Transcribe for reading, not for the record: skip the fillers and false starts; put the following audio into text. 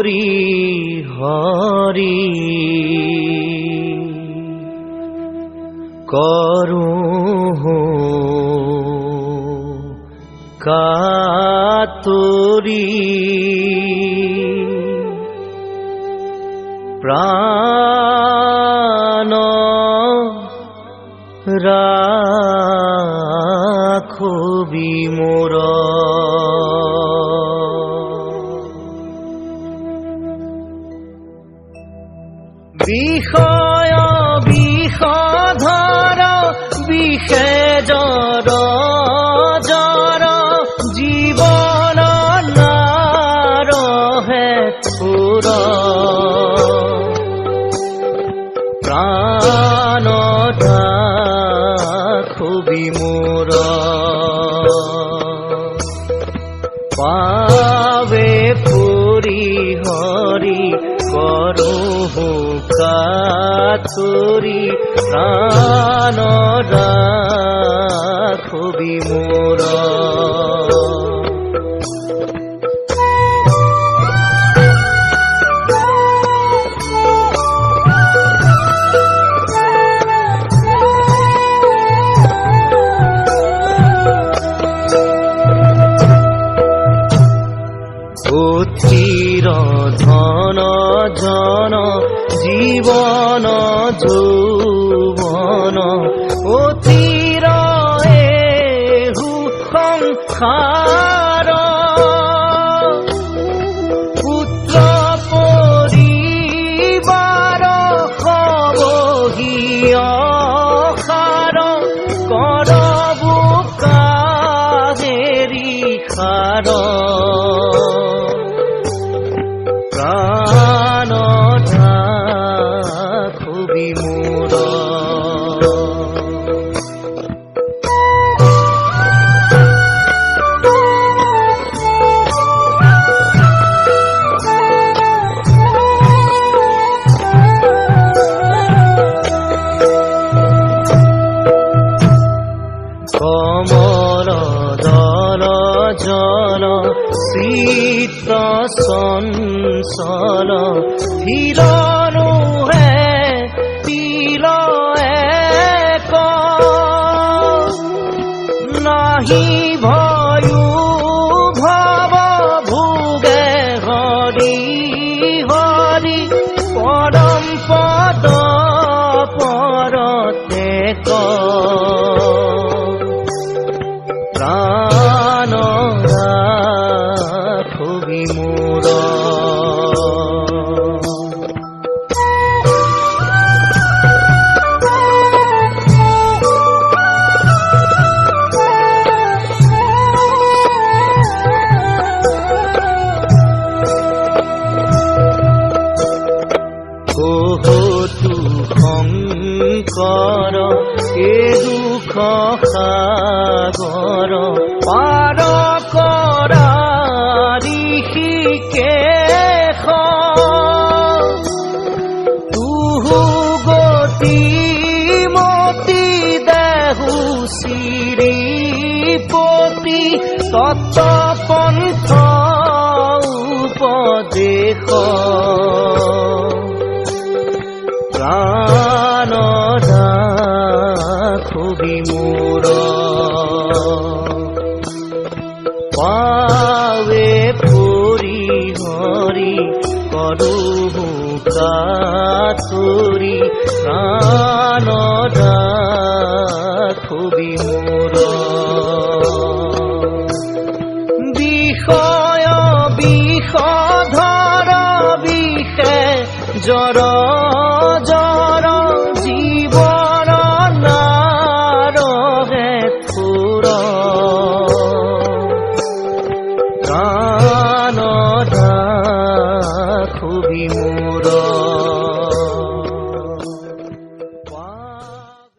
পৰি হৰি কৰোঁ কাতৰি প্ৰাণ ৰাখবি মোৰ বিষয় বিষধৰ বিষে জৰ জৰ জীৱন নাৰহে থুৰ প্ৰাণ ৰাখবি মোৰ পাৱে পৰি হৰি কৰোঁ কাতৰি প্ৰাণ ৰাখবি মোৰ অথিৰ ধন জন জীৱন যৌৱন অথিৰ এহু সংসাৰ পুত্ৰ পৰিবাৰ সবহিয় সাৰ কৰবো কাহেৰি সাৰ প্ৰাণ ৰাখবি মোৰ কমল দল জল চিত্ত চঞ্চল হিৰনো হে তিল এক নাহি ভয়ো ভৱ ভোগে হৰি হৰি পৰম পদ পৰতে প্ৰাণ ৰাখবি মোৰ বহুতো শংকৰ এ দুখ সাগৰ পাৰ কৰা ঋষিকেশ তুহু গতি মতি দেহু শ্ৰীপতি তত্ত্বপন্থ উপদেশ প্ৰাণ ৰাখবি মোৰ পাৱে পৰি হৰি কৰোঁ কাতৰি প্ৰাণ ৰাখবি মোৰ বিষয় বিষধৰ বিষে জৰ জৰ জীৱন নাৰহে থুৰ প্ৰাণ ৰাখবি মোৰ